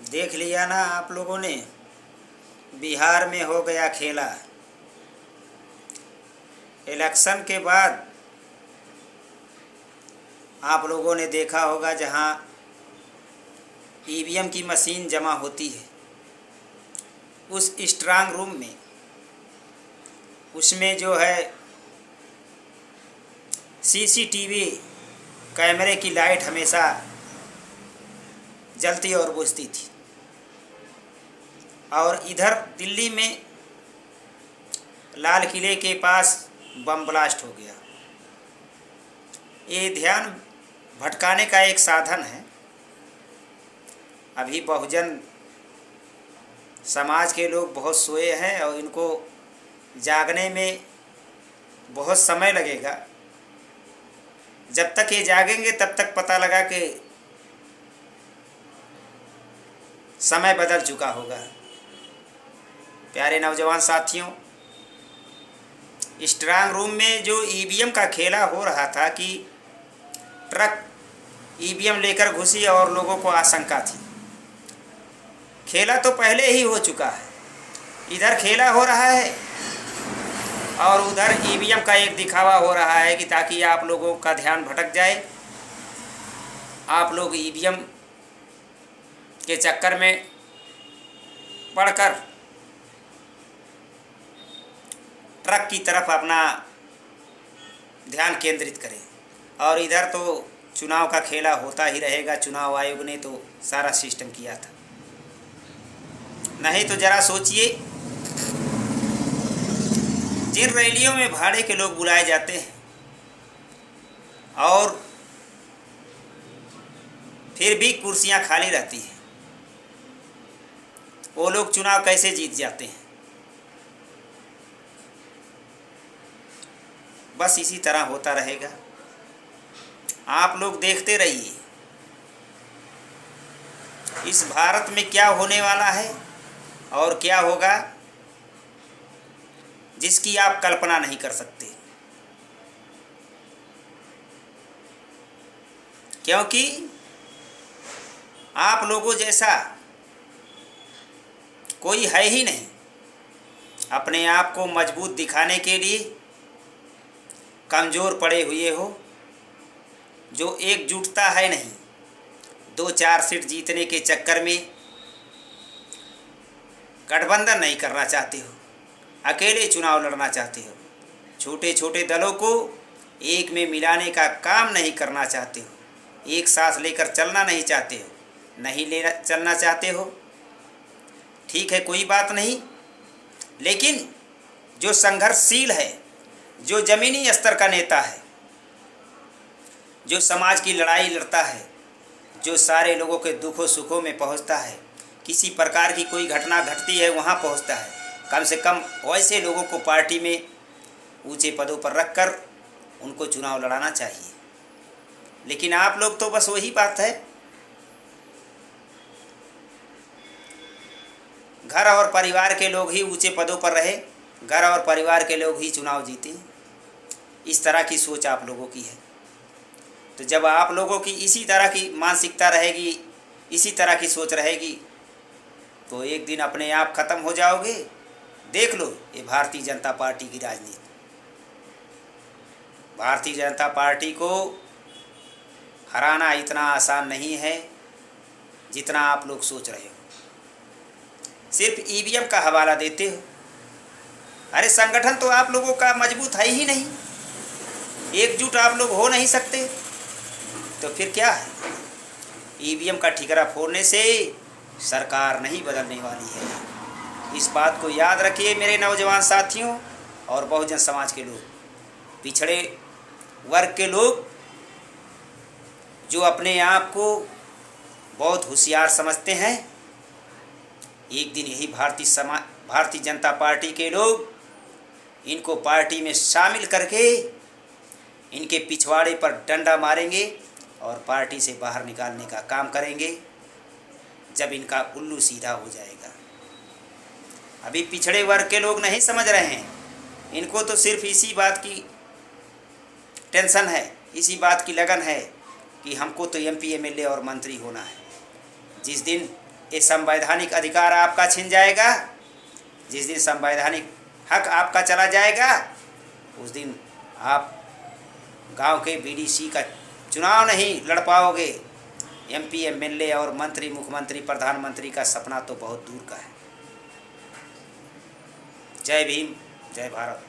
देख लिया ना आप लोगों ने, बिहार में हो गया खेला। इलेक्शन के बाद आप लोगों ने देखा होगा जहां ईवीएम की मशीन जमा होती है, उस स्ट्रांग रूम में, उसमें जो है सीसीटीवी कैमरे की लाइट हमेशा जलती और बुझती थी। और इधर दिल्ली में लाल किले के पास बम ब्लास्ट हो गया। ये ध्यान भटकाने का एक साधन है। अभी बहुजन समाज के लोग बहुत सोए हैं और इनको जागने में बहुत समय लगेगा। जब तक ये जागेंगे तब तक पता लगा कि समय बदल चुका होगा। प्यारे नौजवान साथियों, स्ट्रांग रूम में जो ईवीएम का खेला हो रहा था कि ट्रक ईवीएम लेकर घुसी और लोगों को आशंका थी। खेला तो पहले ही हो चुका है। इधर खेला हो रहा है और उधर ईवीएम का एक दिखावा हो रहा है कि ताकि आप लोगों का ध्यान भटक जाए, आप लोग ईवीएम के चक्कर में पड़कर ट्रक की तरफ अपना ध्यान केंद्रित करें। और इधर तो चुनाव का खेला होता ही रहेगा। चुनाव आयोग ने तो सारा सिस्टम किया था। नहीं तो ज़रा सोचिए, जिन रैलियों में भाड़े के लोग बुलाए जाते हैं और फिर भी कुर्सियां खाली रहती हैं, वो लोग चुनाव कैसे जीत जाते हैं। बस इसी तरह होता रहेगा। आप लोग देखते रहिए इस भारत में क्या होने वाला है और क्या होगा, जिसकी आप कल्पना नहीं कर सकते। क्योंकि आप लोगों जैसा कोई है ही नहीं। अपने आप को मजबूत दिखाने के लिए कमज़ोर पड़े हुए हो, जो एकजुटता है नहीं। 2-4 सीट जीतने के चक्कर में गठबंधन नहीं करना चाहते हो, अकेले चुनाव लड़ना चाहते हो। छोटे छोटे दलों को एक में मिलाने का काम नहीं करना चाहते हो, एक साथ लेकर चलना नहीं चाहते हो, नहीं लेना चलना चाहते हो। ठीक है, कोई बात नहीं, लेकिन जो संघर्षशील है, जो ज़मीनी स्तर का नेता है, जो समाज की लड़ाई लड़ता है, जो सारे लोगों के दुखों सुखों में पहुंचता है, किसी प्रकार की कोई घटना घटती है वहां पहुंचता है, कम से कम वैसे लोगों को पार्टी में ऊंचे पदों पर रखकर उनको चुनाव लड़ाना चाहिए। लेकिन आप लोग तो बस वही बात है, घर और परिवार के लोग ही ऊंचे पदों पर रहे, घर और परिवार के लोग ही चुनाव जीते। इस तरह की सोच आप लोगों की है। तो जब आप लोगों की इसी तरह की मानसिकता रहेगी, इसी तरह की सोच रहेगी, तो एक दिन अपने आप ख़त्म हो जाओगे। देख लो ये भारतीय जनता पार्टी की राजनीति। भारतीय जनता पार्टी को हराना इतना आसान नहीं है जितना आप लोग सोच रहे हो। सिर्फ ईवीएम का हवाला देते हो। अरे संगठन तो आप लोगों का मजबूत है ही नहीं, एकजुट आप लोग हो नहीं सकते, तो फिर क्या है। ईवीएम का ठिकरा फोड़ने से सरकार नहीं बदलने वाली है। इस बात को याद रखिए मेरे नौजवान साथियों और बहुजन समाज के लोग, पिछड़े वर्ग के लोग जो अपने आप को बहुत होशियार समझते हैं। एक दिन यही भारतीय जनता पार्टी के लोग इनको पार्टी में शामिल करके इनके पिछवाड़े पर डंडा मारेंगे और पार्टी से बाहर निकालने का काम करेंगे, जब इनका उल्लू सीधा हो जाएगा। अभी पिछड़े वर्ग के लोग नहीं समझ रहे हैं। इनको तो सिर्फ इसी बात की टेंशन है, इसी बात की लगन है कि हमको तो एमपी एमएलए और मंत्री होना है। जिस दिन ये संवैधानिक अधिकार आपका छिन जाएगा। जिस दिन संवैधानिक हक आपका चला जाएगा उस दिन आप गांव के बीडीसी का चुनाव नहीं लड़ पाओगे। एमपी, एमएलए और मंत्री, मुख्यमंत्री, प्रधानमंत्री का सपना तो बहुत दूर का है। जय भीम, जय भारत।